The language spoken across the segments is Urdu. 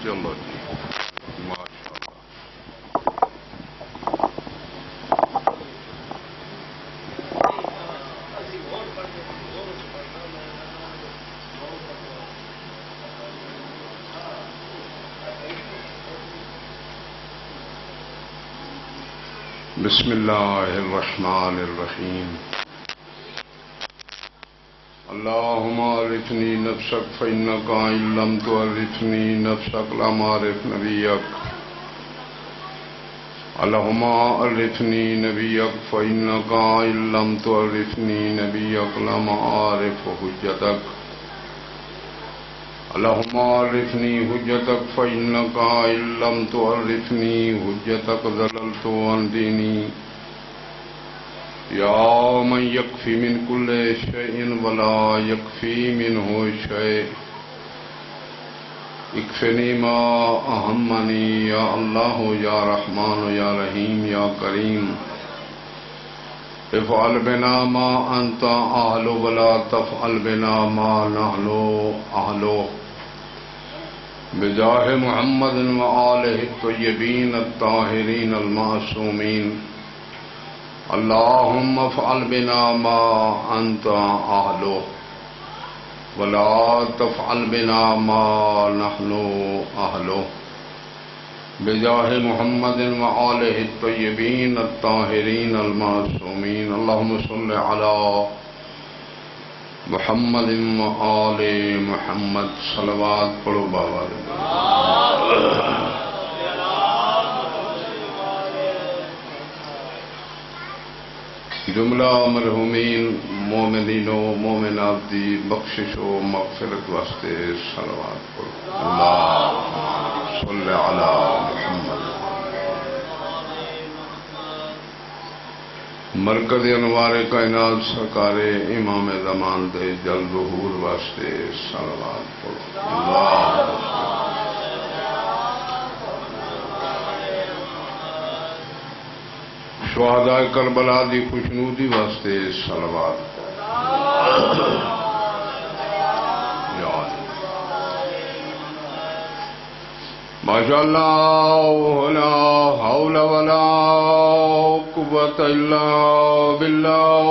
چلو جی ماشاء اللہ. بسم اللہ الرحمن الرحیم. اللهم عرفني نفسك فإنك إن لم تعرفني نفسك لم أعرف نبيك. اللهم عرفني نبيك فإنك إن لم تعرفني نبيك لم أعرف حجتك. اللهم عرفني حجتك فإنك إن لم تعرفني حجتك ضللت عن ديني. يا من يكفي من كل شيء ولا يكفي منه شيء اكفني ما أهمني يا الله يا رحمن يا رحيم يا كريم. افعل بنا ما أنت أهل ولا تفعل بنا ما نحن أهله. بجاه محمد وآله الطيبين الطاهرين المعصومين. اللهم افعل بنا ما أنت أهله ولا تفعل بنا ما نحن أهله. بجاه محمد وآله الطيبين الطاهرين المعصومين. اللهم صل على محمد وآل محمد. صلوات پڑھو بابا. جملہ مرحومین مومنین و مومنات دی بخشش و مغفرت واسطے صلوات پڑھو. اللہم صل علی محمد. مرکز انوار کائنات سرکار امام زمان دے جل ظہور واسطے صلوات پڑھو. اللہم شہداء کربلا دی خوشنودی واسطے صلوات. ماشاء اللہ لا حول ولا قوة الا باللہ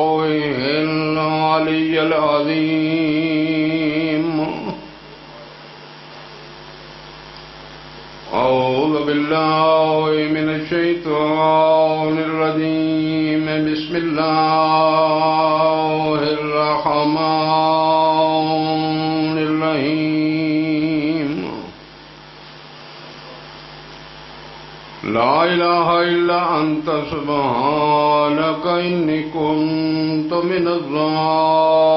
العلی العظیم. أعوذ بالله من الشيطان الرجيم. بسم الله الرحمن الرحيم. لا إله إلا أنت سبحانك إني كنت من الظالمين.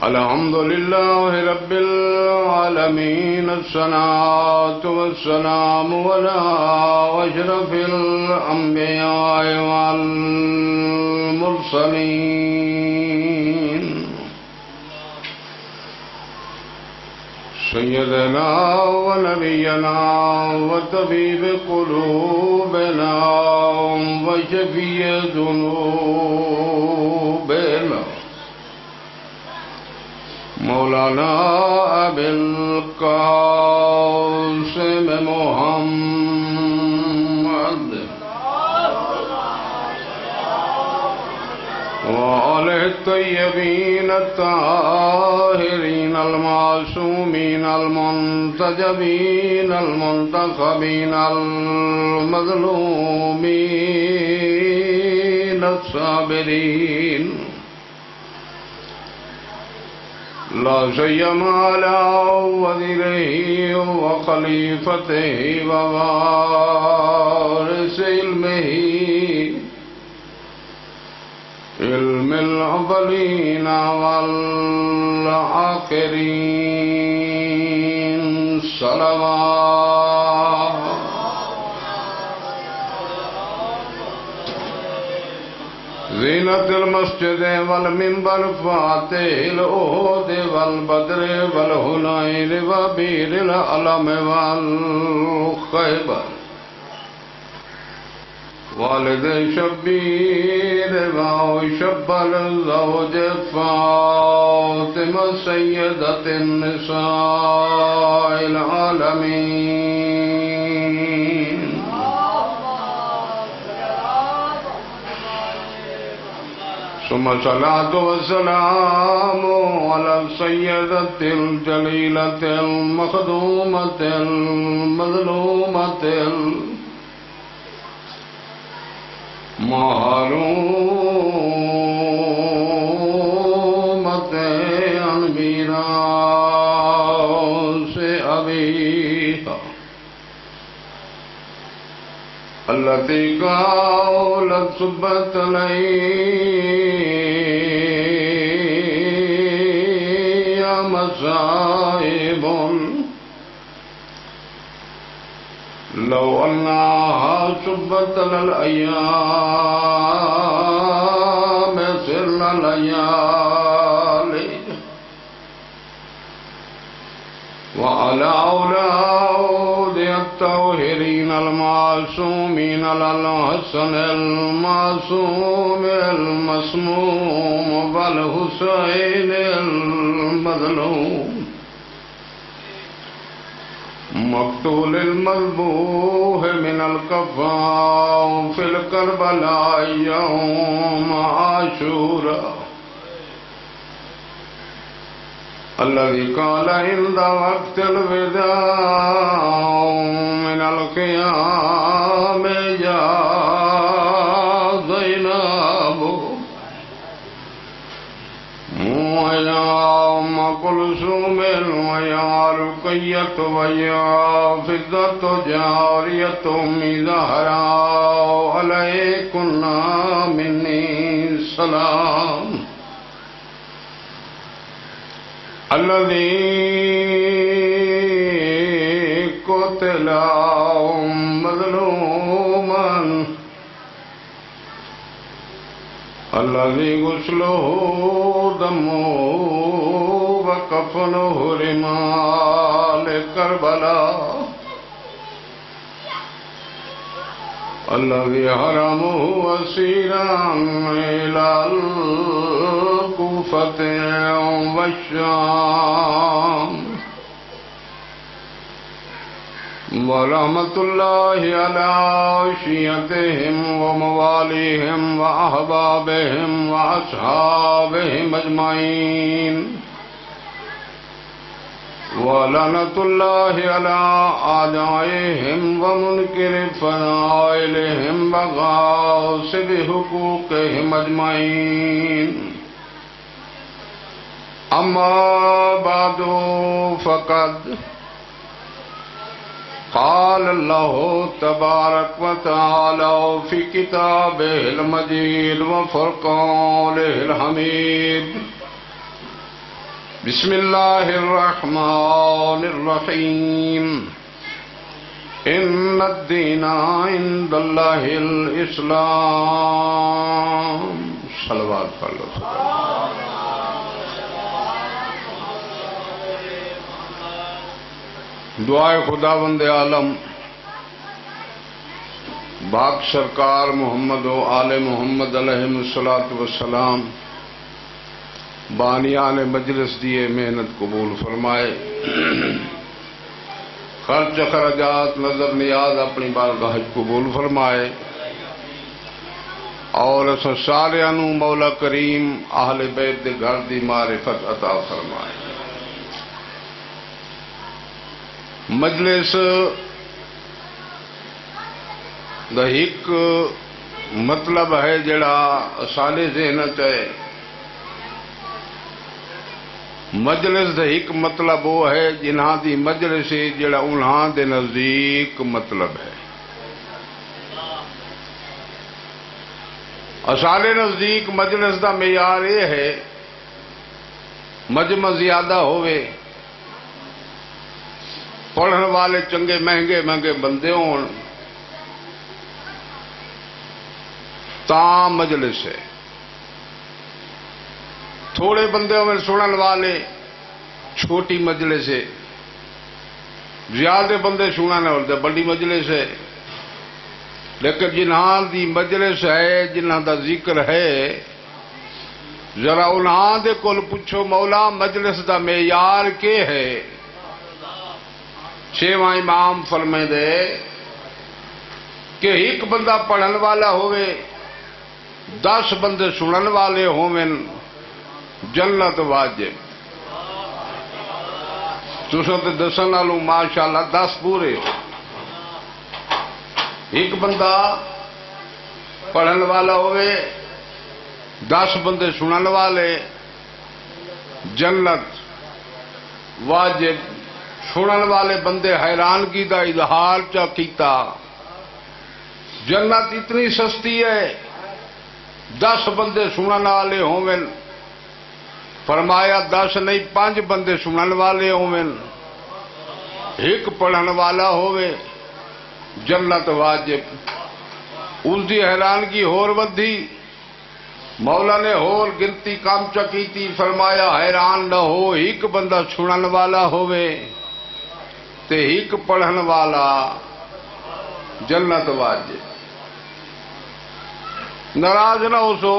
الحمد لله رب العالمين. الصلاة والسلام على أشرف الأنبياء والمرسلين سيدنا ونبينا وطبيب قلوبنا وشفيع ذنوبنا مولانا ابی القاسم محمد وآلہ الطیبین الطاہرین المعصومین المنتجبین المنتخبین المظلومین الصابرین. لا سيما على وزيره وخليفته ووارث علمه علم الأولين والآخرين. صلوات زینت المسجد والمنبر فاتح العہد والبدر والحنین وبیر العلم والخیبر والد شبیر وشبر زوج فاطمہ سیدۃ النساء العالمین ثم صلاة والسلام على السيدة الجليلة المخدومة المظلومة المحرومة عن ميراث أبيها التي قالت سبت لي مصائب لو أنها سبت للأيام سر الليالي وعلى أولاد الطاهرين المعصومين الحسن المعصوم المسموم والحسين المظلوم مقتول المذبوح من الكفار في الكربلاء يوم عاشوراء الذي قال عند وقت الوداع من القيام يا زينب ويا أم كلثوم ويا رقية ويا فضة جارية زهراء عليكن مني السلام الذي قتل مظلوما الذي غسله دمه وكفنه رمال كربلاء الذي حرمه أسيرا إلى الكوفة والشام ورحمة الله على شيعتهم ومواليهم وأحبابهم وأصحابهم أجمعين ولعنة الله على أعدائهم ومنكر فضائلهم وغاصب حقوقهم أجمعين أما بعد فقد قال الله تبارك وتعالى في كتابه المجيد وفرقانه الحميد بسم الله الرحمن الرحيم إن الدين عند الله الإسلام صلوات الله دعائے خداوند عالم باق سرکار محمد و آل محمد علیہم الصلاۃ والسلام بانیان مجلس دیے محنت قبول فرمائے خرچ خراجات نظر نیاز اپنی بارگاہ قبول فرمائے اور اساں ساریاں نوں مولا کریم اہل بیت دے گھر دی معرفت عطا فرمائے. مجلس دا ایک مطلب ہے جڑا سارے ذہن ہے. مجلس دا ایک مطلب وہ ہے جنہاں دی مجلس جڑا انہاں دے نزدیک مطلب ہے. اسالے نزدیک مجلس دا معیار یہ ہے مجمع زیادہ ہوئے، پڑھن والے چنگے مہنگے مہنگے بندے ہون تا مجلس ہے. تھوڑے بندے ہوئے سنن والے چھوٹی مجلس ہے. زیادہ بندے سنن والے بڑی مجلس ہے. لیکن جنہاں دی مجلس ہے، جنہاں دا ذکر ہے، ذرا انہاں دے کول پوچھو مولا مجلس دا معیار کے ہے؟ چھواں امام فرمائے دے کہ ایک بندہ پڑھن والا ہوئے، 10 بندے سنن والے ہوئے، جنت واجب۔ تساں تے دسن والوں ماشاءاللہ 10 پورے۔ ایک بندہ پڑھن والا ہوئے، 10 بندے سنن والے، جنت واجب۔ سنن والے بندے حیرانگی دا اظہار چا کیتا، جنت اتنی سستی ہے، 10 بندے سنن والے ہوئے۔ فرمایا 10 نہیں 5 بندے سنن والے ہوئے، ایک پڑھن والا ہوئے، جنت واجب۔ اس دی حیرانگی ہور ودھی، مولا نے ہور گنتی کام چکی تھی، فرمایا حیران نہ ہو، ایک بندہ سنن والا ہوئے تے ایک پڑھن والا، جنت واجب۔ ناراض نہ ہو سو،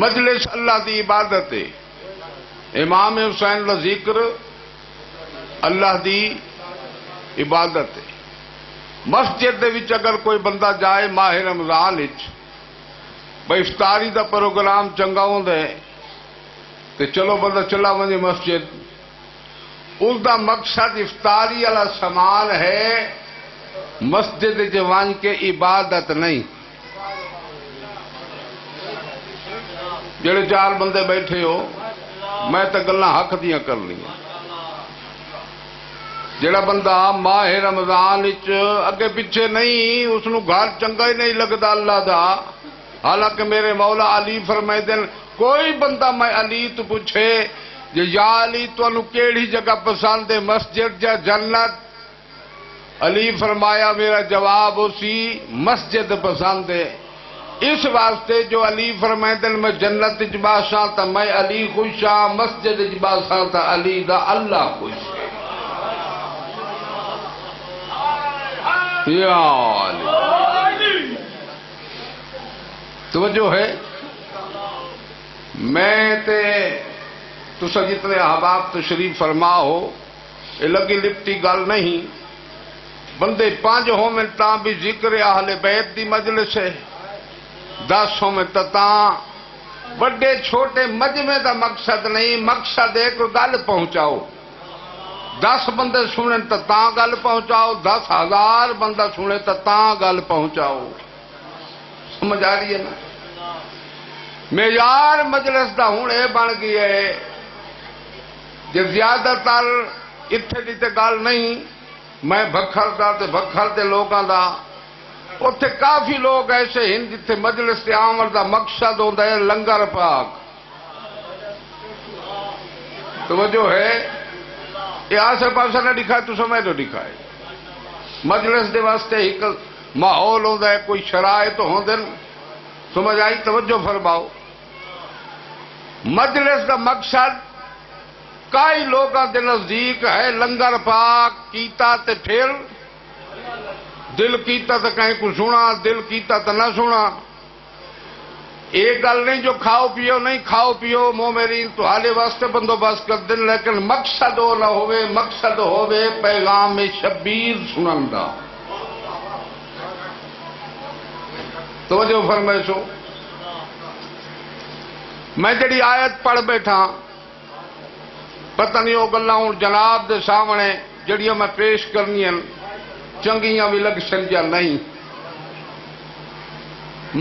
مجلس اللہ دی عبادت ہے، امام حسین کا ذکر اللہ دی عبادت ہے۔ مسجد دے وچ اگر کوئی بندہ جائے ماہ رمضان وچ، بھئی افطاری دا پروگرام چنگا ہوندا ہے تے چلو بندہ چلا ونجے مسجد، اس دا مقصد افطاری والا سامان ہے، مسجد وچ ون کے عبادت نہیں۔ جڑے 4 بندے بیٹھے ہو، میں تے گلاں حق دیاں کرنیاں۔ جڑا بندہ ماہ رمضان وچ اگے پیچھے نہیں، اس نو گھر چنگا ہی نہیں لگدا اللہ دا، حالانکہ میرے مولا علی فرمائے دن کوئی بندہ میں علی تو پوچھے جے یا علی تانوں کیڑی جگہ پسند ہے، مسجد یا جنت؟ علی فرمایا میرا جواب اسی مسجد پسند ہے۔ اس واسطے جو علی فرمائے دن میں جنت وچ باساں تا میں علی خوش ہاں، مسجد وچ باساں تا علی دا اللہ خوش ہے۔ یا علی توجہ ہے۔ میں تے تسا جتنے احباب تشریف فرما ہو، یہ لگی لپٹی گل نہیں، بندے 5 ہوں میں تاں بھی ذکر اہل بیت دی مجلس ہے، 10 ہوں میں تاں بڑے چھوٹے مجمع دا مقصد نہیں، مقصد ایک گل پہنچاؤ، 10 بندے سنیں تو تاں گل پہنچاؤ، 10,000 بندہ سنے تو تاں گل پہنچاؤ۔ سمجھ آ رہی ہے نا؟ معیار مجلس دا ہوں اے بن گئی ہے جے زیادہ تر اتھے دی تے گل نہیں، میں بکھر دا تے بکھر دے لوگاں دا، اتھے کافی لوگ ایسے ہیں جتھے مجلس تے آمن دا مقصد ہوندا ہے لنگر پاک۔ توجہ ہے، یہ آسے پاسے نہ دکھائے تو سمجھ تو دکھائے، مجلس دے واسطے ایک ماحول ہوندا ہے، کوئی شرائط ہوندے، سمجھ آئی؟ توجہ فرماؤ، مجلس دا مقصد کئی لوگاں دے نزدیک ہے لنگر پاک کیتا تے پھر دل کیتا تے کہیں کو سنا، دل کیتا تے نہ سنا۔ ایک گل نہیں جو کھاؤ پیو نہیں، کھاؤ پیو مومنین تو حالے واسطے بندوبست کر دیں، لیکن مقصد ہو نہ ہوئے، مقصد ہوئے پیغام شبیر سنن دا۔ توجہ فرمائے سو، میں جڑی آیت پڑھ بیٹھا، پتہ نہیں وہ گلاں ہن جناب دے سامنے جڑیاں میں پیش کرنی ہیں چنگیاں بھی لگ سن یا نہیں۔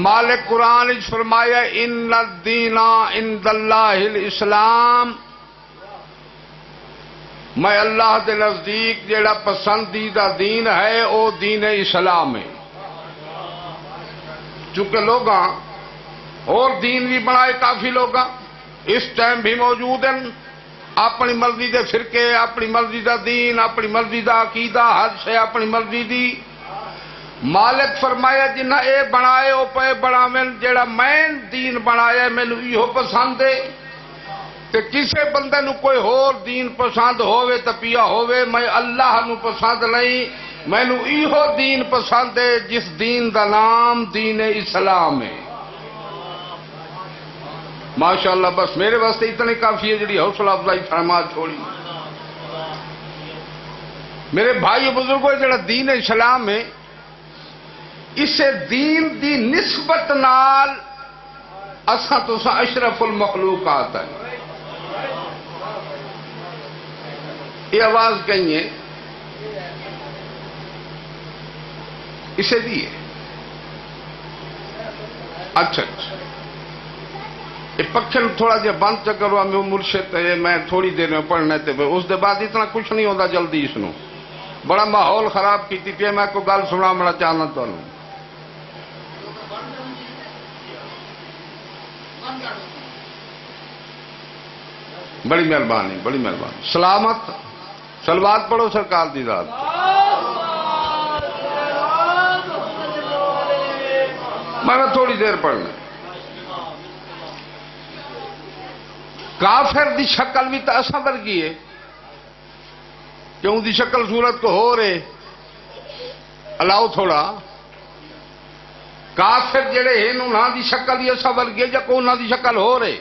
مالک قرآن وچ فرمایا ان الدین عند اللہ الاسلام، میں اللہ دے نزدیک جیڑا پسندیدہ دین ہے او دین اسلام ہے۔ چونکہ لوگاں اور دین بھی بنائے، کافی لوگاں اس ٹائم بھی موجود ہیں، اپنی مرضی دے فرقے، اپنی مرضی دا دین، اپنی مرضی دا عقیدہ، ہر شے اپنی مرضی دی۔ مالک فرمایا جنہ اے بنائے او پے بناویں، جیڑا میں دین بنایا مینوں ایہو پسند ہے، تے کسے بندے نو کوئی ہور دین پسند ہووے تے پیا ہووے، میں اللہ نو پسند نہیں، مینو ایہو دین پسند ہے جس دین دا نام دین اسلام ہے. ماشاءاللہ بس میرے واسطے اتنے کافی ہے جڑی حوصلہ افزائی فرما چھوڑی. میرے بھائی بزرگوں جڑا دین اسلام ہے اسے دین دی نسبت نال اساں تساں اشرف المخلوقات ہیں. یہ آواز کہیں ہے اسے دیے. اچھا یہ پکھن تھوڑا جہا بند چکر ہوا میں مرشد ہے میں تھوڑی دیر میں پڑھنے تے اس دے بعد اتنا کچھ نہیں ہوتا جلدی اس نو بڑا ماحول خراب کیتی پی. میں کوئی گل سنا بڑا چاہنا تمہیں. بڑی مہربانی بڑی مہربانی. سلامت سلوات پڑھو سرکار دی ذات. میں تھوڑی دیر پڑھنا. کافر دی شکل بھی تو اصا ورگی ہے کہ ان دی شکل صورت کو ہو رہے الاؤ تھوڑا. کافر جڑے ہیں انہاں دی شکل ہی اصا ورگی ہے یا کو انہاں دی شکل ہو رہے.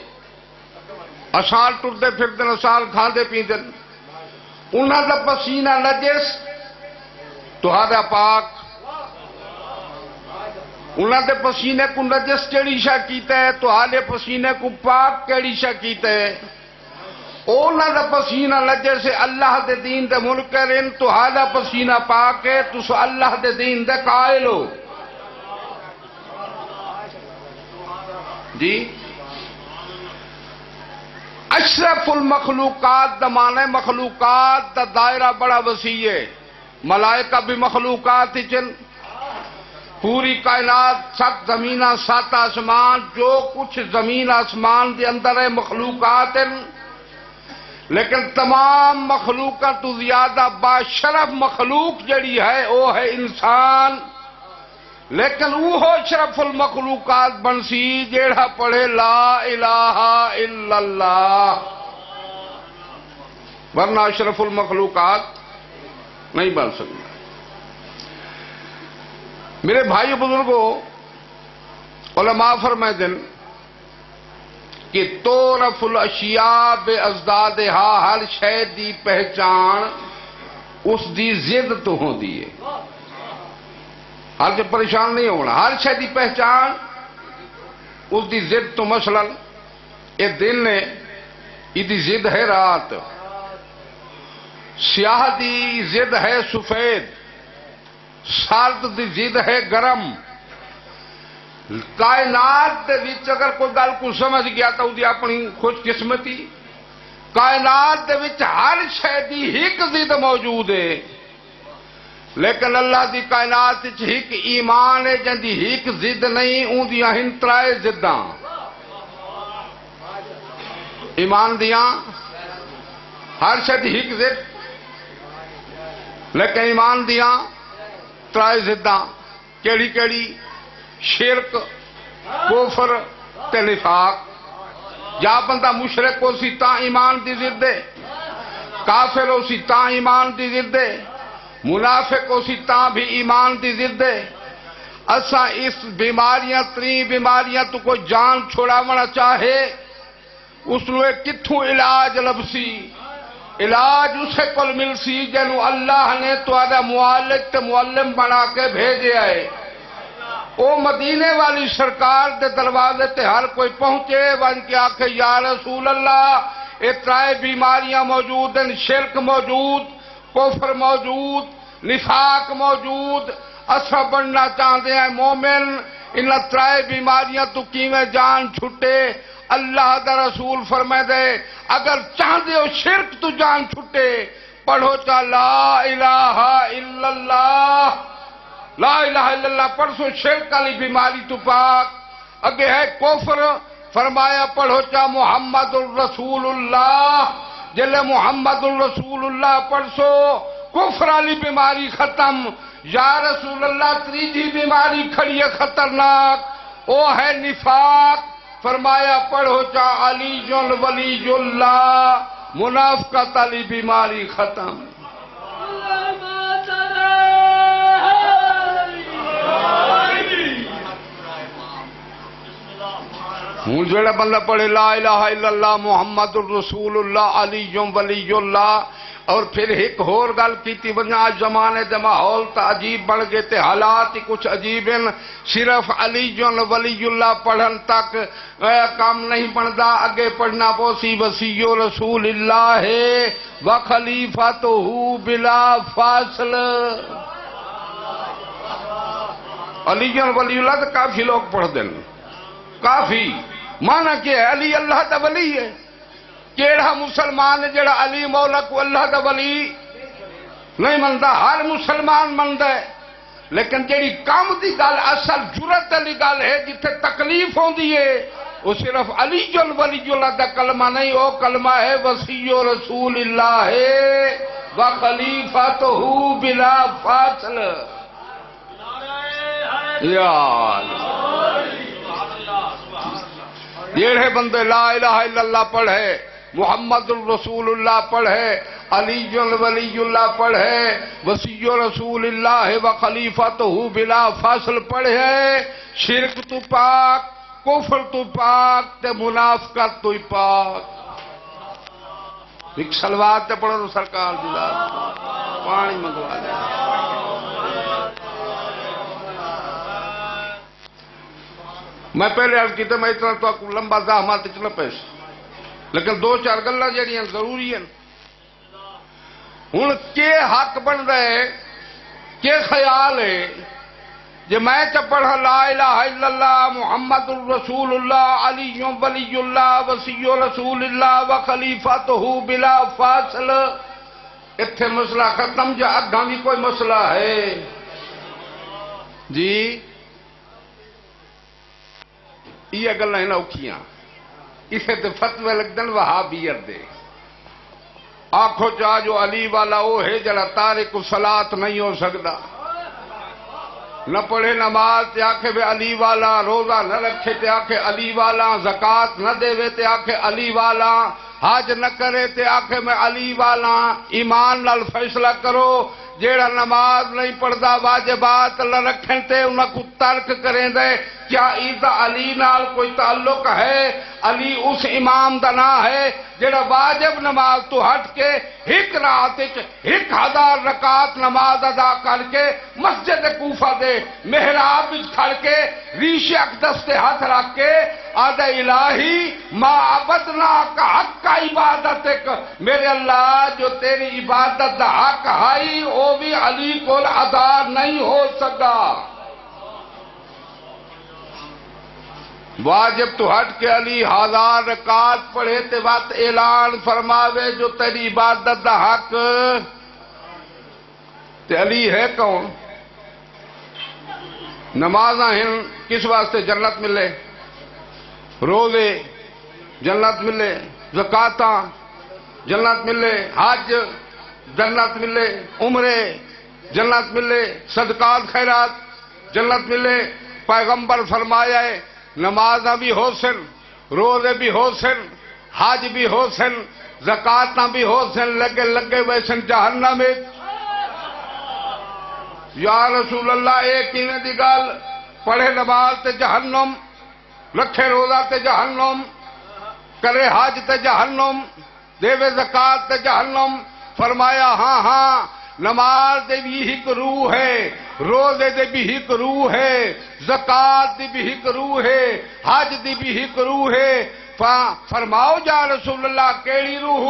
اسال ٹرتے پھرتے اسال کھاندے پیندے انہاں دا پسینہ نجس تہاڈا پاک. انہاں دے پسینے کو نجس کیڑی شے کیتا ہے تہاڈے پسینے کو پاک کیڑی شے کیتا ہے. انہاں دا پسینہ نجس ہے اللہ دے دین دے منکر ہیں تہاڈا پسینہ پاک ہے تس اللہ دے دین دے قائل ہو. جی اشرف المخلوقات دا معنی مخلوقات دا دائرہ بڑا وسیع ہے. ملائکہ بھی مخلوقات ہی چن پوری کائنات 7 زمینہ 7 آسمان جو کچھ زمین آسمان دے اندر ہے مخلوقات ہیں. لیکن تمام مخلوقات تو زیادہ باشرف مخلوق جڑی ہے وہ ہے انسان. لیکن وہ اشرف المخلوقات بنسی جیڑا پڑھے لا الہ الا اللہ ورنہ اشرف المخلوقات نہیں بن سکتا. میرے بھائی بزرگوں علماء فرمائے دن کہ تورف الاشیاء بے ازدادہا ہر شے دی پہچان اس دی ضد تو ہوں دی ہے. ہر جو پریشان نہیں ہونا ہر شے دی پہچان اس دی ضد تو. مثلا یہ دن ہے یہ دی ضد ہے رات. سیاہ دی ضد ہے سفید. سرد دی ضد ہے گرم. کائنات دے وچ اگر کوئی گل کو سمجھ گیا تو دی اپنی خوش قسمتی. کائنات دے وچ ہر شے دی ایک ضد موجود ہے لیکن اللہ دی کائنات وچ ایک ایمان ہے جن دی ایک ضد نہیں اون دیاں ہن 3 ضداں. ایمان دیاں ہر شے دی ایک ضد لیکن ایمان دیاں 3 ضداں. کیڑی کیڑی؟ شرک کفر تے نفاق. یا بندہ مشرک ہو سی تاں ایمان دی ضد ہے. کافر ہو سی تاں ایمان دی ضد ہے. منافق ہو سی تاں بھی ایمان دی ضد ہے. اسا اس بیماریاں 3 بیماریاں تو کوئی جان چھوڑاونا چاہے اس نو کتھوں علاج لبسی. علاج اسے کل ملسی جنو اللہ نے تہاڈا معالج تے معلم بنا کے بھیجے آئے. او مدینے والی سرکار دے دروازے تے ہر کوئی پہنچے بن کے آکھے یا رسول اللہ یہ 3 بیماریاں موجود ہیں. شرک موجود کفر موجود نفاق موجود. اسا بننا چاہتے ہیں مومن. ان 3 بیماریاں تو کیویں جان چھٹے. اللہ دا رسول فرمائے دے اگر چاہتے ہو شرک تو جان چھٹے پڑھو چا لا الہ الا اللہ. لا الہ الا اللہ پڑھو شرک والی بیماری تو پاک. اگے ہے کفر فرمایا پڑھو چا محمد الرسول اللہ. جلے محمد الرسول اللہ پڑھو کفر والی بیماری ختم. یا رسول اللہ 3 بیماری کھڑی ہے خطرناک وہ ہے نفاق. فرمایا پڑھو چا علی ولی اللہ. منافقت والی بیماری ختم. ہوں جڑا بندہ پڑھے لا الہ الا اللہ محمد الرسول اللہ علی ولی اللہ، اور پھر ایک اور گل کیتی بنا زمانے دے ماحول تا عجیب بن گئے تے حالات ہی کچھ عجیب ہیں، صرف علی ولی اللہ پڑھن تک کام نہیں بندا، اگے پڑھنا پوسی وصی رسول اللہ ہے و خلیفۃہ بلا فاصل۔ علی ولی اللہ تو کافی لوگ پڑھ دیں، کافی مانا کہ علی اللہ دا ولی ہے، کیڑا مسلمان ہے جڑا علی مولا کو اللہ دا ولی نہیں مندا؟ ہر مسلمان مندا ہے، لیکن جیڑی کام دی گل اصل جرت والی گل ہے جتھے تکلیف ہوندی ہے وہ صرف علی ولی اللہ دا کلمہ نہیں، وہ کلمہ ہے وصی رسول اللہ ہے و خلیفۃہ بلا فاصل۔ یا جیڑے بندے لا الہ الا اللہ پڑھے، محمد الرسول اللہ پڑھے، علی ولی اللہ پڑھے، وصی رسول اللہ و خلیفۃہ بلا فاصل پڑھے، شرک تو پاک، کفر تو پاک تے منافقت تو پاک۔ ایک سلوات تے پڑھو سرکار دی ذات پانی منگوا دے۔ میں پہلے عرض کیتا میں اتنا تو لمبا زحمت چ نہ پیش، لیکن دو چار گلاں جڑیاں ضروری ہیں۔ ہن کے حق بن رہے کے خیال ہے جے میں چ پڑھا لا الہ الا اللہ محمد الرسول اللہ علی ولی اللہ وصی رسول اللہ و خلیفۃہ بلا فاصل، اتنے مسئلہ ختم جا اگاں بھی کوئی مسئلہ ہے؟ جی یہ گلاں ہیں اوکھیاں، اسے تے فتوے لگدن وہابیت دے۔ آنکھو چاہ جو علی والا وہ ہے جڑا تارک الصلاۃ نہیں ہو سکتا، نہ پڑھے نماز تے آکھے بے علی والا، روزہ نہ رکھے تے آکھے علی والا، زکوٰۃ نہ دے تے آکھے علی والا، حج نہ کرے تے آکھے میں علی والا۔ ایمان نال فیصلہ کرو، جیڑا نماز نہیں پڑھدا واجبات نہ رکھن تے انہاں کو ترک کریں دے، کیا ایدہ علی نال کوئی تعلق ہے؟ علی اس امام دا نام ہے جڑا واجب نماز تو ہٹ کے ایک رات 1000 رکعت نماز ادا کر کے مسجد کوفہ دے محراب وچ کھڑ کے ریش اقدس تے ہاتھ رکھ کے آدھا الہی ما عبدنا کا حق کا عبادت، میرے اللہ جو تیری عبادت دا حق ہے وہ بھی علی کو ادا نہیں ہو سکا۔ واجب تو ہٹ کے علی 1000 رکعت پڑھے تے وقت اعلان فرماوے جو تیری عبادت دا حق تے علی ہے کون؟ نمازاں ہیں کس واسطے؟ جنت ملے، روزے جنت ملے، زکاتاں جنت ملے، حج جنت ملے، عمرے جنت ملے، صدقات خیرات جنت ملے۔ پیغمبر فرمایا ہے نمازاں بھی ہو سن، روزے بھی ہو سن، حج بھی ہو سن، زکاتاں بھی ہو سن، لگے لگے ویسن جہنم میں۔ یا رسول اللہ ایک ہی دی گل، پڑھے نماز تے جہنم، رکھے روزہ تے جہنم، کرے حج تے جہنم، دے زکات تے جہنم۔ فرمایا ہاں ہاں نماز دے بھی ایک روح ہے، روزے دے بھی ایک روح ہے، زکات دی بھی ایک روح ہے، حج دی بھی ایک روح ہے۔ فرماؤ یا رسول اللہ کیڑی روح؟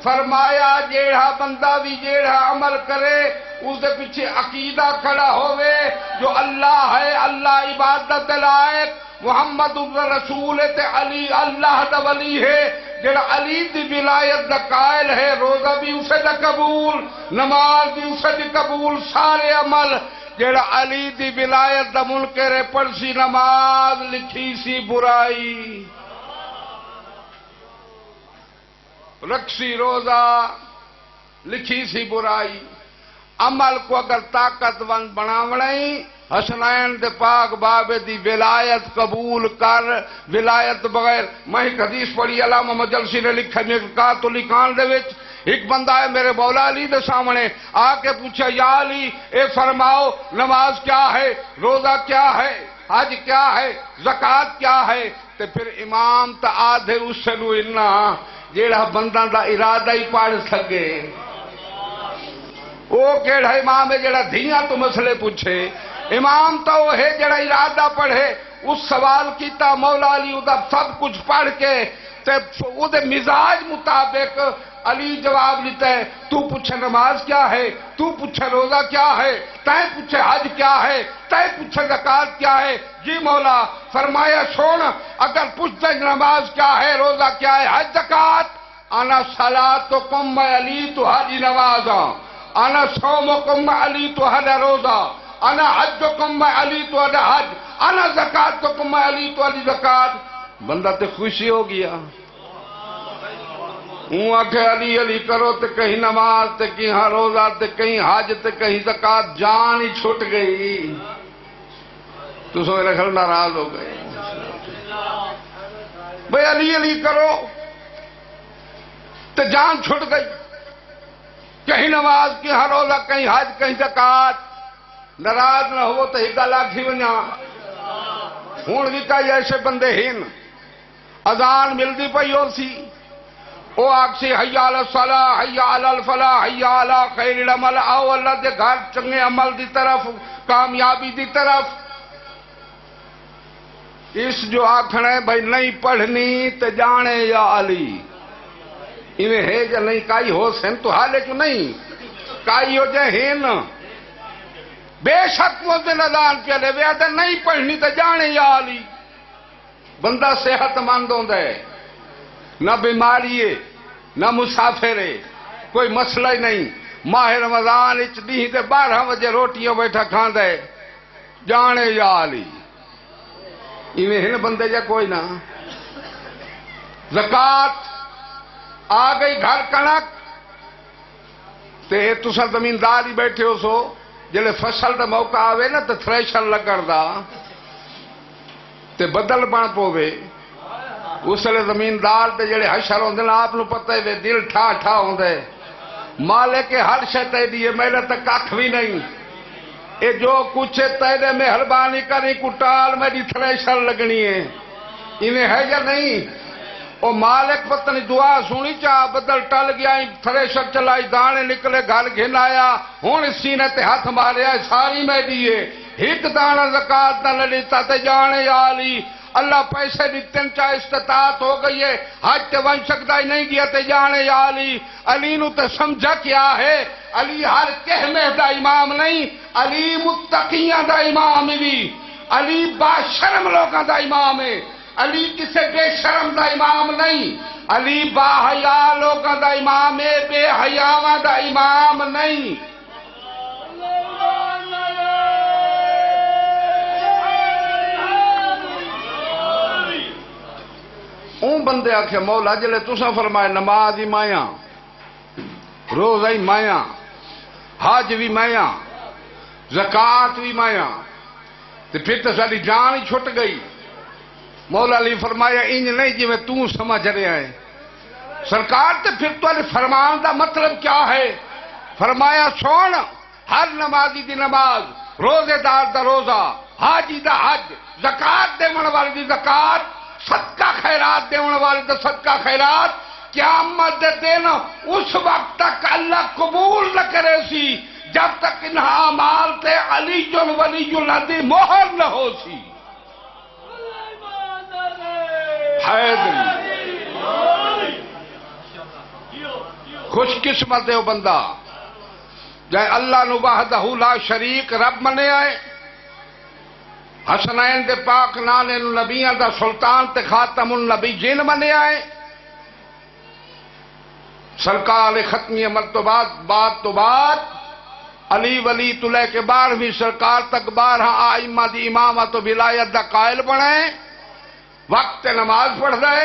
فرمایا جیڑا بندہ بھی جیڑا عمل کرے اس دے پیچھے عقیدہ کھڑا ہوئے جو اللہ ہے، اللہ عبادت لائق، محمد رسول تے علی اللہ دا ولی ہے، جڑا علی دی ولایت دا قائل ہے، روزہ بھی اسے دا قبول، نماز بھی اسے دی قبول، سارے عمل جڑا علی دی ولایت دا منکر ہے، پڑھسی نماز لکھی سی برائی، رکھسی روزہ لکھی سی برائی۔ عمل کو اگر طاقتور بناوڑیں حسنین دے پاک بابے دی ولایت قبول کر، ولایت بغیر۔ میں ایک حدیث پڑھی علامہ مجلسی نے لکھا مرقات الکان دے وچ، ایک بندہ ہے میرے مولا علی دے سامنے آ کے پوچھا یا علی اے فرماؤ نماز کیا ہے، روزہ کیا ہے؟ حج کیا ہے، زکات کیا ہے، تے پھر امام تا آدھے اس نو انا جیڑا بندہ دا ارادہ ہی پڑھ سکے۔ وہ کیڑا امام ہے جیڑا دھیاں تو مسئلے پوچھے؟ امام تو وہ ہے جیڑا ارادہ پڑھے۔ اس سوال کیتا مولا علی دا سب کچھ پڑھ کے تے او دے مزاج مطابق علی جواب لیتا ہے، تو پوچھے نماز کیا ہے، تو پوچھے روزہ کیا ہے، تائیں پوچھے حج کیا ہے، تائیں پوچھے زکات کیا ہے؟ جی مولا۔ فرمایا سن، اگر پوچھتے نماز کیا ہے، روزہ کیا ہے، حج زکات، انا صلاتکم میں علی تو حج نماز، انا صومکم میں علی تو حج روزہ، انا حجکم میں علی تو حج حج، انا زکاتکم میں علی تو علی زکات۔ بندہ تے خوشی ہو گیا، ہوں آکھے علی علی کرو تے کہیں نماز تے کہیں روزہ تے کہیں حج تے کہیں زکات، جان ہی چھٹ گئی۔ تو سو میرے خیال ناراض ہو گئے، بھئی علی علی کرو تے جان چھٹ گئی، کہیں نماز کہیں روزہ کہیں حج کہیں زکات۔ ناراض نہ ہو تو ایک گل آکھی ونجا، ہوں بھی کئی ایسے بندے ہیں اذان ملتی پئی ہو سی، وہ آکسی حی علی الصلاح، حی علی الفلاح، حی علی خیر العمل، آؤ اللہ دے گھر چنگے عمل دی طرف، کامیابی دی طرف۔ اس جو آکھنے بھئی نہیں پڑھنی تے جانے یا علی، انہیں ہے جا نہیں کائی ہو سن تو حالے کیوں نہیں کائی ہو جائے ہیں، بے شک وہ دن اذان پہلے بے آدھے نہیں پڑھنی تے جانے یا علی۔ بندہ صحت مند ہوں دے، نہ بیماری ہے نہ مسافر ہے، کوئی مسئلہ ہی نہیں، ماہ رمضان اچ نہیں تے 12 بجے روٹیاں بیٹھا کھان دے، جانے یا علی۔ انہیں ہیں بندے جا کوئی نہ۔ زکات آ گئی گھر کنک تے تسا زمیندار ہی بیٹھے ہو سو، جلے فصل دا موقع آوے نا تے تھریشر لگن دا تے بدل بن پوے، اس لئے زمیندار تے جڑے حشر ہوندے نا آپ نو پتہ ہے دل ٹھا ٹھا ہوندے، مالک ہر شے تے دیئے میرے تک کھ بھی نہیں، اے جو کچھ تیرے مہربانی کری کٹال میری تھریشر لگنی ہے، انہیں ہے یا نہیں؟ او مالک پتہ نہیں دعا سنی چاہ بدل ٹل گیا، تھریشر چلائی دانے نکلے گھر گھن آیا، ہون سینے تے ہاتھ مارے آئے ساری میں دیئے، ایک دانہ زکاة نہ لیتا تے جانے یا علی۔ اللہ پیسے دیتن چاہ استطاعت ہو گئی ہے، حج تے ون سکتا ہی نہیں گیا تے جانے یا علی۔ علی نو تے سمجھا کیا ہے، علی ہر کہمہ دا امام نہیں، علی متقیاں دا امام بھی، علی با شرم لوگاں دا امام ہے، علی کسے بے شرم دا امام نہیں، علی با حیا لوگاں دا امام ہے، بے حیاواں دا امام نہیں۔ اون بندے آکھے مولا جلے تساں فرمائے نماز ہی مایاں، روزہ ہی مایاں، حج بھی مایاں، زکات بھی مایاں، تو پھر تو ساری جان ہی چھٹ گئی۔ مولا علی فرمایا انج نہیں جی میں تو سمجھ رہے ہیں سرکار، تے پھر تو علی فرمان دا مطلب کیا ہے؟ فرمایا سن، ہر نمازی دی نماز، روزے دار دا روزہ، حاجی دا حج، زکات دے من والی دی زکات، صدقہ خیرات دے من والی دا صدقہ خیرات، قیامت دے دن اس وقت تک اللہ قبول نہ کرے سی جب تک انہا اعمال تے علی جن ولی اللہ دی مہر نہ ہو سی۔ حیدری خوش قسمت ہے وہ بندہ جائے اللہ نو وحدہ لا شریک رب منے آئے، حسنین دے پاک نانے نبیان دا سلطان تے خاتم النبیین منے آئے، سرکار ختمی مرتبات بات تو بات علی ولی تو لے کے 12ویں سرکار تک 12 آئمہ دی امامت و ولایت دا قائل بنے، وقت نماز پڑھ دے،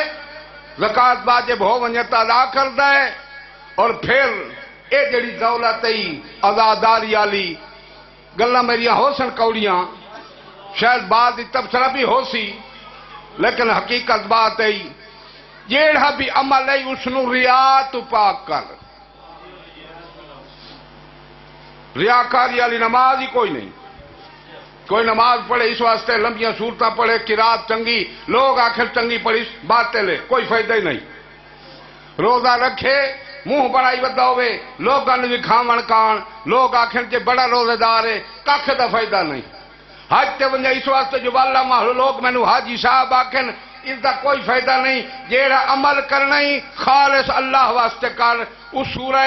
زکات واجب ہو ونجتا ادا کر دے، اور پھر اے جڑی دولت ہی عزاداری علی گلہ میریاں ہو سن کوڑیاں، شاید بعد تبصرہ بھی ہو سی، لیکن حقیقت بات ہے جیڑا بھی عمل ہے اس نو ریا تو پاک کر، ریاکاری علی نماز ہی کوئی نہیں، کوئی نماز پڑھے اس واسطے لمبیاں صورتیں پڑھے قرات چنگی، لوگ آخر چنگی پڑھی باتیں لے، کوئی فائدہ ہی نہیں۔ روزہ رکھے منہ بڑائی ودا ہوئے، لوگاں نوں کھاون کان، لوگ آخر جے بڑا روزے دار ہے، کھ دا فائدہ نہیں۔ حج تے ونجا اس واسطے جو اللہ محل لوگ مینوں حاجی صاحب آکھن، اس دا کوئی فائدہ نہیں۔ جیڑا عمل کرنا ہی خالص اللہ واسطے کر۔ اس سورہ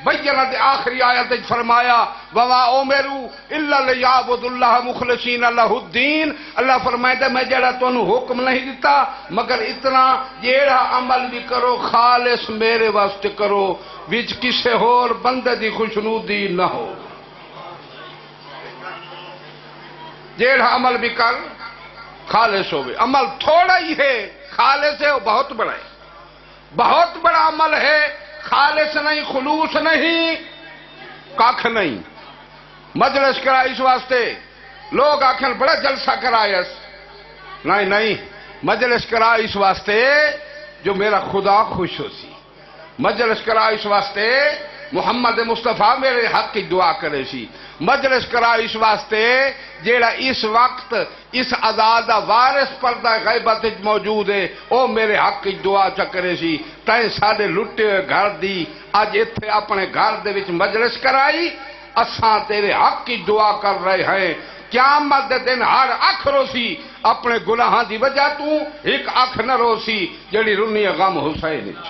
بینہ دے آخری آیت وچ فرمایا وما امروا الا لیعبدوا اللہ مخلصین لہ الدین۔ اللہ فرمائے میں جڑا تانوں حکم نہیں دیتا مگر اتنا جیڑا عمل بھی کرو خالص میرے واسطے کرو، وچ کسے ہور بندے دی خوشنودی نہ ہو۔ جیڑا عمل بھی کر خالص ہوئے۔ عمل تھوڑا ہی ہے، خالص ہے وہ بہت بڑا ہے، بہت بڑا عمل ہے، خالص نہیں، خلوص نہیں، کاکھ نہیں۔ مجلس کرا اس واسطے لوگ آکھن بڑا جلسہ کرایس، نہیں نہیں، مجلس کرا اس واسطے جو میرا خدا خوش ہو سی، مجلس کرا اس واسطے محمد مصطفیٰ میرے حق کی دعا کرے سی، مجلس کرا اس واسطے جیڑا اس وقت اس عذاب دا وارث پردہ غیبت موجود ہے او میرے حق کی دعا چکرے سی۔ تائیں ساڑے لٹے ہوئے گھر دی آج اتھے اپنے گھر دے وچ مجلس کرائی، اساں تیرے حق کی دعا کر رہے ہیں۔ قیامت دے دن ہر اکھ رو سی اپنے گناہاں دی وجہ تو، ایک اکھ نہ رو سی جڑی رنی غم حسین وچ۔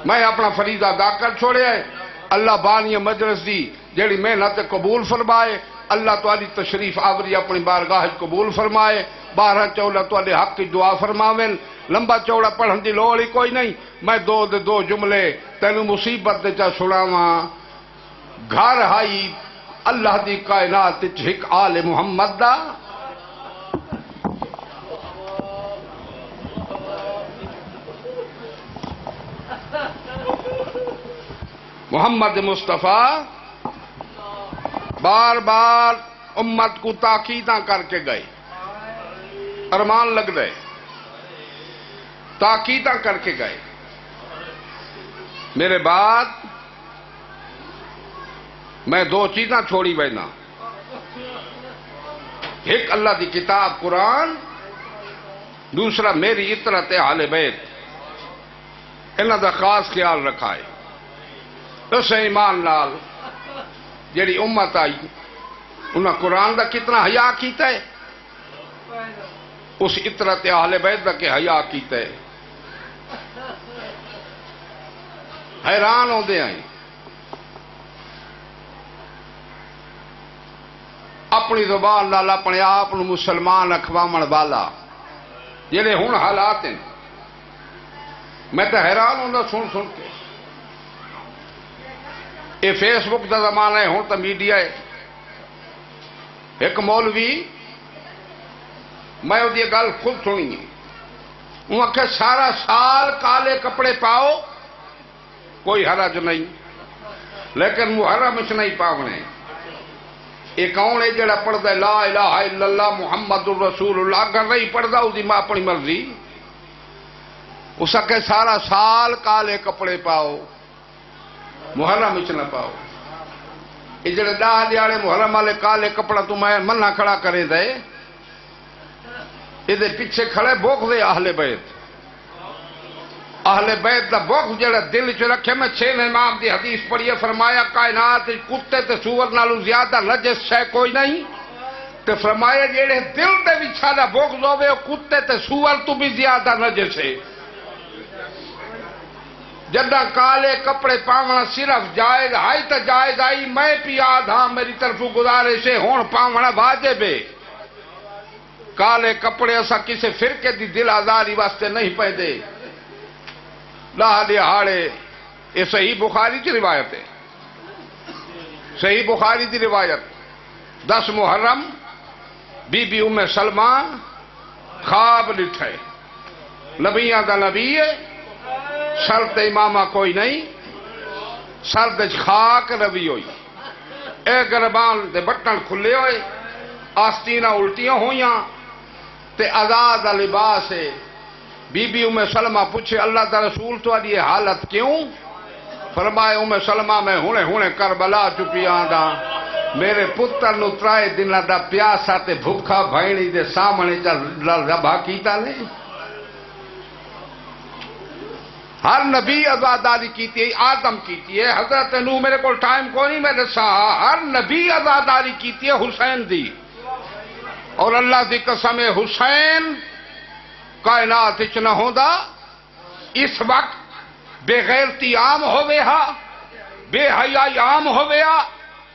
میں اپنا فریضہ ادا کر چھوڑے ہے، اللہ بانی مجلس دی جیڑی محنت قبول فرمائے، اللہ تعالی تشریف آوری اپنی بارگاہ قبول فرمائے، 12 14 تعالی حق کی دعا فرماویں۔ لمبا چوڑا پڑھن دی لوڑ ہی کوئی نہیں، میں دو جملے تینوں مصیبت دے چا سناواں۔ گھر ہائی اللہ دی کائنات وچ ایک آل محمد دا، محمد مصطفیٰ بار بار امت کو تاکیداں کر کے گئے، ارمان لگ گئے، تاکیداں کر کے گئے۔ میرے بعد میں 2 چیزاں چھوڑی بینا، ایک اللہ دی کتاب قرآن، دوسرا میری اطرت اہل بیت، انہاں دا خاص خیال رکھا ہے۔ اس ایمان نال جیڑی امت آئی انہاں قرآن دا کتنا حیا کیتا ہے، اس اطرت اہل بیت دا کہ حیا کیتا ہے۔ حیران ہوندے ہیں اپنی زبان نال اپنے آپ نو مسلمان اکھواون والا جڑے ہن حالات ہیں، میں تو حیران ہوندا سن کے۔ یہ فیس بک دا زمانہ ہے، ہوں تو میڈیا ہے۔ ایک مولوی میں وہ گل خود سنی، وہ آخر سارا سال کالے کپڑے پاؤ کوئی حرج نہیں، لیکن محرم وچ نہیں پاونے۔ یہ کون ہے جڑا پڑھتا ہے لا الہ الا اللہ محمد الرسول اللہ؟ اگر نہیں پڑھتا اس کی ماں اپنی مرضی، اس آخر سارا سال کالے کپڑے پاؤ محرم وچ نہ پاؤ۔ یہ جڑے 10 دیہڑے محرم والے کالے کپڑا تو میں منع کھڑا کرے دے، یہ پیچھے کھڑے بغض اہل بیت۔ اہل بیت دا بغض جڑا دل چ رکھے، میں 6 امام دی حدیث پڑھی، فرمایا کائنات کتے تے سور نالوں زیادہ نجس شے کوئی نہیں، تے فرمایا جڑے دل دے وچ ساڈا بغض ہوے او کتے تے سور تو بھی زیادہ نجس ہے۔ جدہ کالے کپڑے پاونا صرف جائز آئی تو جائز آئی، میں بھی آدھا میری طرف گزارش ہے ہون پاونا واجب ہے۔ کالے کپڑے اسا کسی فرقے دی دل آزاری واسطے نہیں پہندے، لاہ دہاڑے۔ یہ صحیح بخاری کی روایت ہے، صحیح بخاری دی روایت۔ 10 محرم بی بی ام سلمہ خواب ڈٹھے، نبیاں دا نبی ہے، سر تے امامہ کوئی نہیں، سر دے خاک روی ہوئی، اے گربان دے بٹن کھلے ہوئے، آستینہ الٹیاں ہوئیاں تے آزاد لباس ہے۔ بی بی ام سلمہ پوچھے اللہ دا رسول تو یہ حالت کیوں؟ فرمائے ام سلمہ میں ہونے کربلا چپی آندا، میرے پتر نو 3 دنوں دا پیاسا تے بھوکا بھائنی دے سامنے ذبح کیتا نہیں. ہر نبی عزاداری کیتی ہے، آدم کیتی ہے، حضرت نو میرے کو ٹائم کو نہیں میں دسا، ہر نبی عزاداری کیتی ہے حسین دی. اور اللہ دی قسم حسین کائنات وچ نہ ہوندا اس وقت بے غیرتی عام ہوئے ہا، بے حیائی عام ہوئے ہا،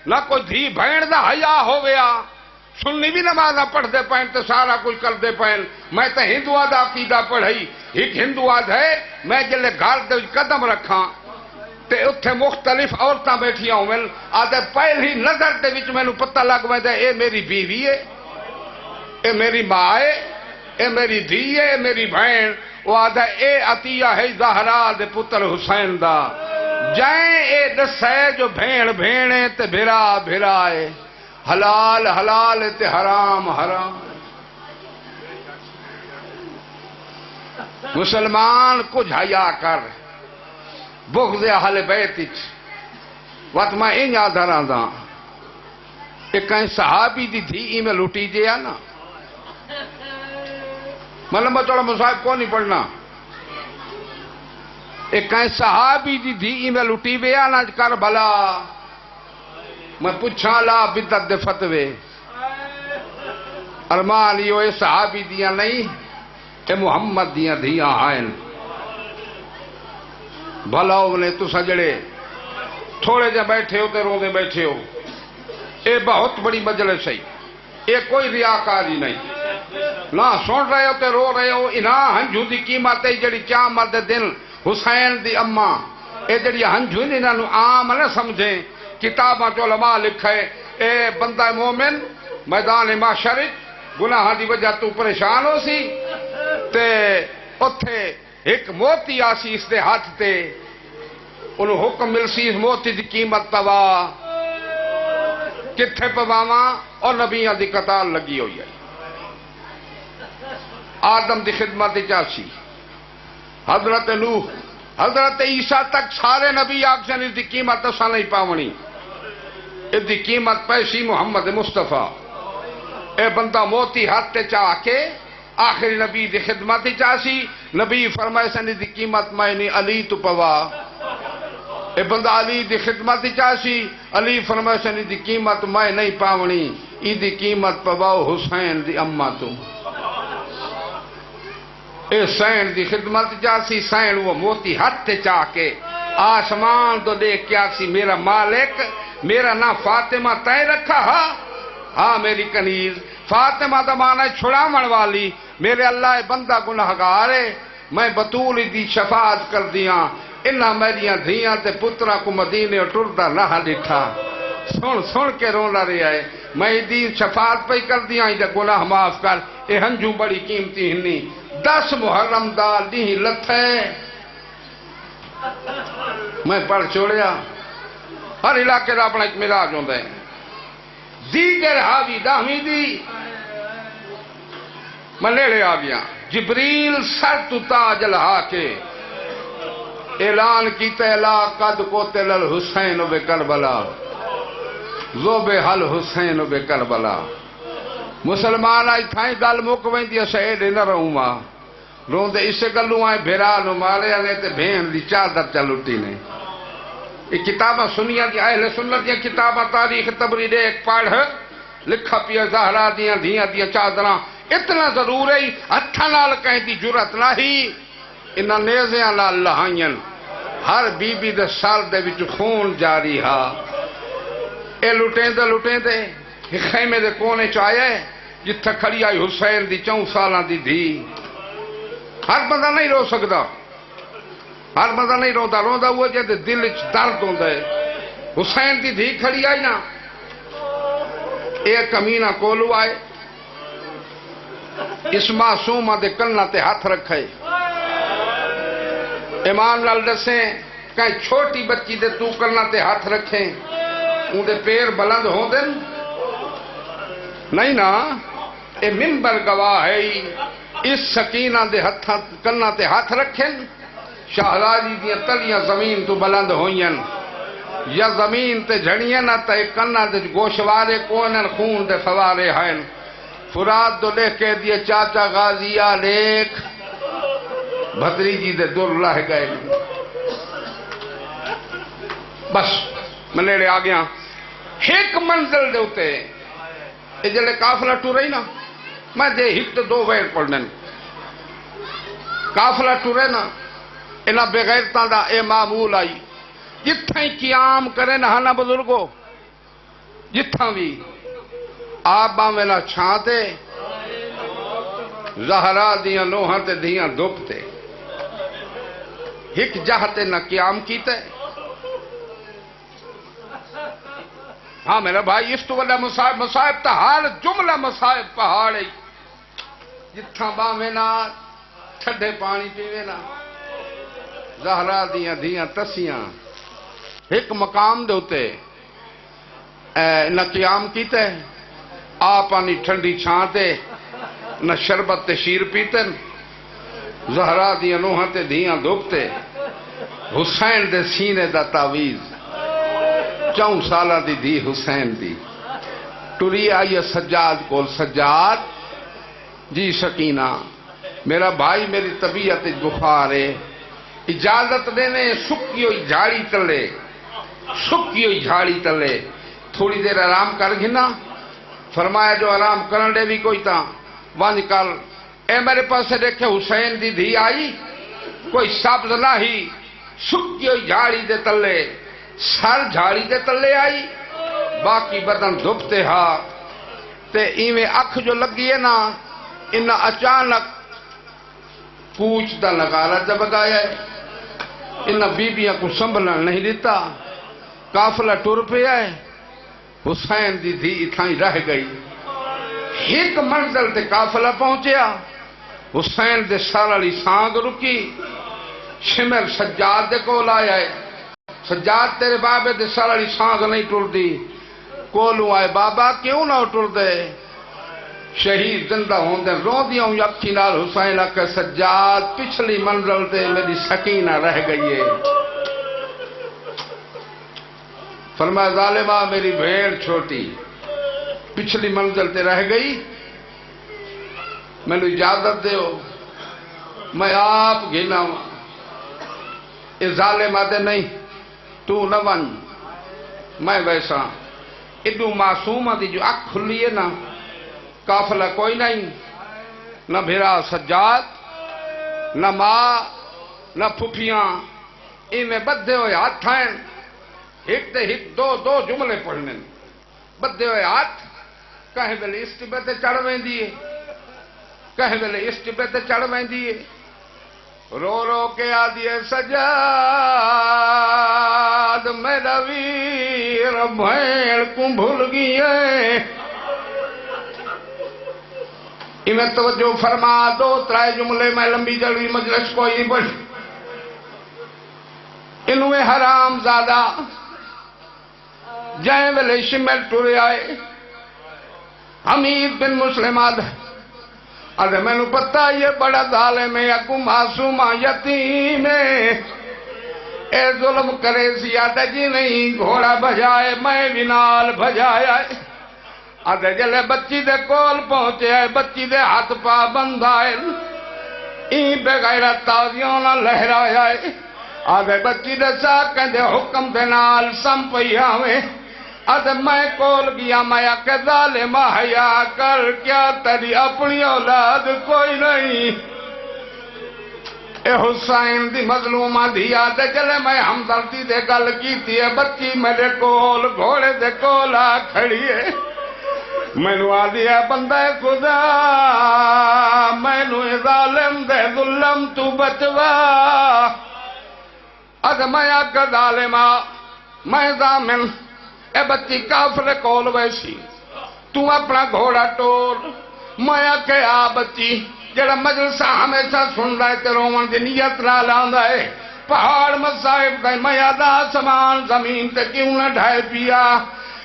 نہ کوئی دھی بہن دا حیا ہوئے ہا. سنی بھی نماز پڑھتے پہن تو سارا کچھ کرتے پہن. میں تو ہندوؤں دا عقیدہ پڑھائی. ایک ہندو آد ہے میں جلے گھر دے قدم رکھاں تے اتھے مختلف عورتاں بیٹھیاں ہوئن، آدھے پہلی نظر دے وچ میں نو پتہ لگ ویندا اے میری بیوی ہے، اے میری ماں ہے، اے میری دھی ہے، اے میری بہن. وہ آدھا اے عطیہ ہے زہرا دے پتر حسین دا. جائیں اے دسے جو بھین بھینے تے بھرا بھرا ہے، حلال حلال تے حرام حرام. مسلمان کچھ حیا کر بغض اہل بیت وقت میں ان یاد رہا ایک کہیں صحابی دی دھی میں لٹی جیا نا، میں لمبا چوڑا مصاحب کو نہیں پڑھنا. ایک کہیں صحابی دی دھی میں لٹی ویا نا کربلا. میں پوچھا لا بدت دے فتوے ارمان یہ اے صحابی دیاں نہیں اے محمد دیاں دھیاں آئین. بھلاؤ نے تو سجڑے تھوڑے جے بیٹھے ہو تے روندے بیٹھے ہو، اے بہت بڑی مجلس ہے، اے کوئی ریاکاری نہیں. نہ سن رہے ہو تے رو رہے ہو. انہاں ہنجھو دی قیمت ہے جڑی چاہ مرد دل حسین دی اماں. اے جڑی ہنجھو انہاں نو عام نہ سمجھیں. کتاباں جو علماء لکھے اے بندہ مومن میدان محشر گناہ دی وجہ تو پریشان ہو سی تے اتھے ایک موتی آسی اس دے ہاتھ تے انہوں حکم مل سی اس موتی دی قیمت پوا کتھے پواواں اور نبیاں دی قطار لگی ہوئی ہے. آدم دی خدمت چاسی، حضرت نوح، حضرت عیسیٰ تک سارے نبی آکسن اس دی قیمت تسا نہیں پاونی. اس دی قیمت پیسی محمد مصطفیٰ. اے بندہ موتی ہاتھ تے چاہ کے آخری نبی دی خدمت چاسی. نبی فرمائے سن اس دی قیمت میں نہیں علی تو پوا. اے بندہ علی دی خدمت چاسی. علی فرمائے سن اس دی قیمت میں نہیں پاونی، اس دی قیمت پواؤ حسین دی اماں تو. اے سین دی خدمت چاسی. سین وہ موتی ہاتھ تے چاہ کے آسمان تو دیکھ کے آسی میرا مالک میرا نام فاطمہ تے رکھا ہاں میری کنیز. فاطمہ دا مانا چھڑامن والی. میرے اللہ بندہ گناہگار ہے، میں بطول دی شفاعت کر دیاں. انہاں میریاں دھیاں تے پترا کو مدینے ٹردا نہ ڈٹھا. سن سن کے رونا رہا ہے. میں دی شفاعت پہ کر دیاں یہ گناہ معاف کر. اے ہنجو بڑی قیمتی ہنی. 10 محرم دا ڈی لتھے میں پڑھ چھوڑیا. ہر علاقے دا اپنا ایک مزاج ہوندا ہے. دیگر حاوی داہویں دی میں نیڑے آ گیا. جبریل سر تو تاج لہا کے اعلان کیتے لا قد قتل الحسین بے کربلا ذوب حل حسین بے کربلا. مسلمان آئی تھائیں گل مک ویندی اسے نہ رہوں ماں روندے اسے گلوں آئے بھیرا نو مارے نے تے بہن دی چادر چا لٹی نے. یہ کتاباں سنیاں دی اہل سنت دی کتاباں تاریخ تبری دے ایک پڑھ لکھا پیا زہرا دیاں دھیاں دیاں چادراں. اتنا ضرور ہے ہتھاں نال کہیں دی جرت نہیں انہاں نیزیاں نال لہائیں. ہر بی بی دے سر دے وچ خون جاری ہا. اے لٹیں دے خیمے دے کونے چ آئے جتھے کھڑی آئی حسین دی 4 سالاں دی دھی. ہر بندہ نہیں رو سکدا، ہر بندہ نہیں روندا وہ جے دل وچ درد ہوندا ہے. حسین دی دھی کھڑی آئی نا اے کمینہ کولو آئے اس معصومہ دے کناں تے ہاتھ رکھے. ایمان نال دسیں کہیں چھوٹی بچی دے تو کناں تے ہاتھ رکھیں ان دے پیر بلند ہوندے نہیں نا. اے منبر گواہ ہے. اس سکینہ دے کناں تے ہاتھ رکھیں شہزادی دیاں تلیاں زمین تو بلند ہوئیں. یا زمین تے جھڑیے نہ تے کنا دے گوشوارے کونن خون دے فوارے ہیں فرات دو لے کے دیے چاچا غازیہ لیک بھتریجی دے دور لہ گئے بس میں نیڑے آ گیا ایک منزل دے ہوتے یہ جلے کافلہ ٹورے نا میں دے ہکت دو ویر پڑھنے کافلہ ٹورے نا انہا بغیرتاں دا اے معمول آئی جتھاں قیام کرے نہ ہانا بزرگو جتھاں بھی آپ باں نہ چھانتے زہرا دیاں نوہاں تے دیاں دھپتے ہک جہتے نہ قیام کیتے ہاں میرا بھائی اس تو والا مصائب تا ہر جملہ مصائب پہاڑ ہے جتھاں باں نہ ٹھڈے پانی پیوے نہ زہرا دیاں تسیاں ایک مقام دے ہوتے نہ قیام کیتے آپ آنی ٹھنڈی چھانتے نہ شربت تے شیر پیتے زہرا دیاں نوہاں تے دیاں دھوپتے حسین دے سینے دا تعویز 4 سالہ دی حسین دی ٹری آئی سجاد کول سجاد جی سکینہ میرا بھائی میری طبیعت بخار ہے اجازت دینے سکی ہوئی جھاڑی تلے سکی ہوئی جھاڑی تلے تھوڑی دیر آرام کر گھنا فرمایا جو آرام کرن دے بھی کوئی تا وانج کل اے میرے پاس سے دیکھے حسین دی دھی آئی کوئی سبز نہ ہی سکی ہوئی جھاڑی دے تلے سر جھاڑی دے تلے آئی باقی بدن دھپتے ہاں تے ایویں اکھ جو لگی ہے نا انہا اچانک پوچھ دا نگارہ جب گایا ہے انہا بیبیاں کو سنبھلن نہیں دیتا کافلہ ٹور پہ آئے حسین دی دھی اتھائی رہ گئی ایک منزل تے کافلہ پہنچیا حسین دے سارالی سانگ رکی شمر سجاد دے کول آیا ہے سجاد تیرے بابے دے سارالی سانگ نہیں ٹور دی کولوں آئے بابا کیوں نہ ٹور دے شہید زندہ ہوندے رو دیا ہوں یکی نال حسین کہ سجاد پچھلی منزل تے میری سکینہ رہ گئی ہے فرمایا ظالمہ میری بھیڑ چھوٹی پچھلی منزل تے رہ گئی میں نے اجازت دے ہو میں آپ گھنا ہوں اے ظالمہ دے نہیں تو نہ ون میں ویسا ادو معصومہ دی جو اکھ کھلی ہے نا کافلہ کوئی نہیں نہ بھیرا سجاد نہ ماں نہ پھپیاں ان میں بدھے ہوئے ہاتھ ہیں ایک دے ایک دو جملے پڑھنے بدھے ہوئے ہاتھ کہیں بلے اس ٹبے تے چڑھ ویں دیئے کہیں بلے اس ٹبے تے چڑھ ویں دیئے رو رو کے آدھیے سجاد میرا ویر بھیڑ کو بھول گئے انہیں توجہ فرما 2-3 جملے میں لمبی جلوی مجلس کوئی نہیں پڑھ انہیں حرام زادہ جائیں ویلے شمل ٹورے آئے حمید بن مسلم آدھے میں نے پتا یہ بڑا ظالم ہے اکو معصومہ یتیم ہے اے ظلم کرے سیادہ جی نہیں گھوڑا بجائے میں بنال بجایا ہے آدھے جلے بچی دے کول پہنچے آئے بچی دے ہاتھ پا بند آئے این بغیرت تازیوں نہ لہرایا ہے آدھے بچی دے ساکیں دے حکم دے نال سمپئی آویں آدھے میں کول گیا میں کہ ظالمہ حیا کر کیا تیری اپنی اولاد کوئی نہیں اے حسین دی مظلومہ دیا دے جلے میں ہمدردی دے گل کی تھی بچی میرے کول گھوڑے دے کول آ کھڑی ہے میں نو آدھی ہے بندہ خدا میں نو ظالم دے ظلم تو بچوا آدھے میں آکا ظالمہ میں ضامن اے بچی کافر کول ویسی تو اپنا گھوڑا ٹور میں آکے آ بچی جڑا مجلسہ ہمیشہ سن رہے تے رومن دی نیت نہ لاندہ ہے پہاڑ مصائب دے میں آدھا آسمان زمین تے کیوں نہ ڈھائے پیا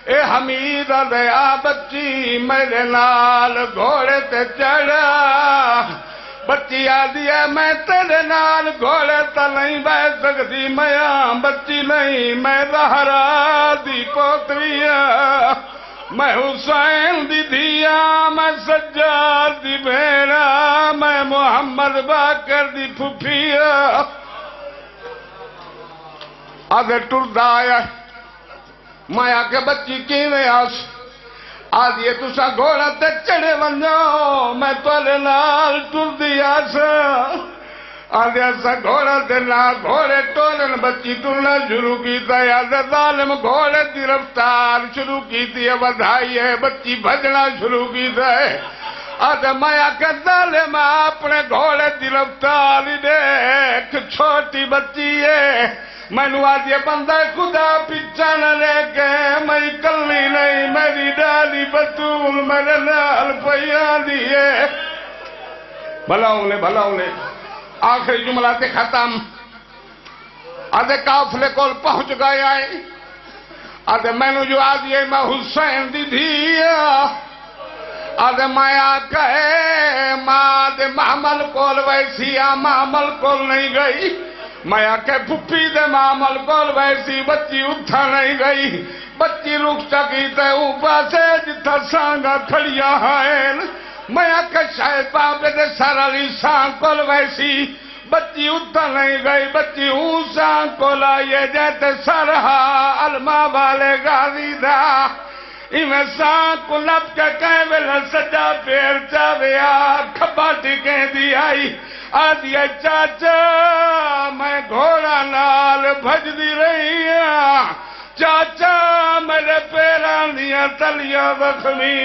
اے حمید دے آ بچی میرے نال گھوڑے تے چڑھا بچی آدھی ہے میں تیرے نال گھوڑے تا نہیں بہ سکتی، میں بچی نہیں، میں زہرا دی پوتری ہاں، میں حسین دی دھیا، میں سجاد دی بھیڑا، میں محمد باقر دی پھپھی ہاں۔ آدھے ٹردا آیا میں آکے بچی کیویں آس، آدھیے تسا گھوڑا تے چڑھے ونجو میں تولے نال ٹردی آس، آدھے اسا گھوڑا تے نہ گھوڑے ٹولن بچی ٹرنا شروع کیتا ہے، آدھے ظالم گھوڑے دی رفتار شروع کیتی ہے بدھائی ہے، بچی بھجنا شروع کیتا ہے، آدھے میں آکے ظالم اپنے گھوڑے دی رفتار دیکھ چھوٹی بچی ہے، میں نو آدھے بندہ خدا پیچھا نہ لے کے میں کلی نہیں، میری ڈالی بطول میرے نال پیا دیے، بھلا انہیں آخری جملہ تے ختم، آدھے قافلے کول پہنچ گئے آئے، آدھے میں نو جو آدھے میں حسین دی دھیا، آدھے میں آکے ماں دے محمل کول ویسی محمل کول نہیں گئی، میں آکے پھپھی دے محمل کول ویسی بچی اتھا نہیں گئی، بچی رک چکی تے اوپا سے جتھا سانگا کھڑیا ہیں، میں آکے شاید بابے دے سر علی سانگ کول ویسی بچی اتھا نہیں گئی، بچی سانگ کول آئیے جیتے سرہا علمہ والے غازی دا، میں سانگ کو لب کے کہیں ویلے سجا پیر چاویا کھبا ٹکیں دی آئی، آدھیا چاچا میں گھوڑا نال بھج دی رہی ہاں، چاچا میرے پیران دیا تلیاں زخمی۔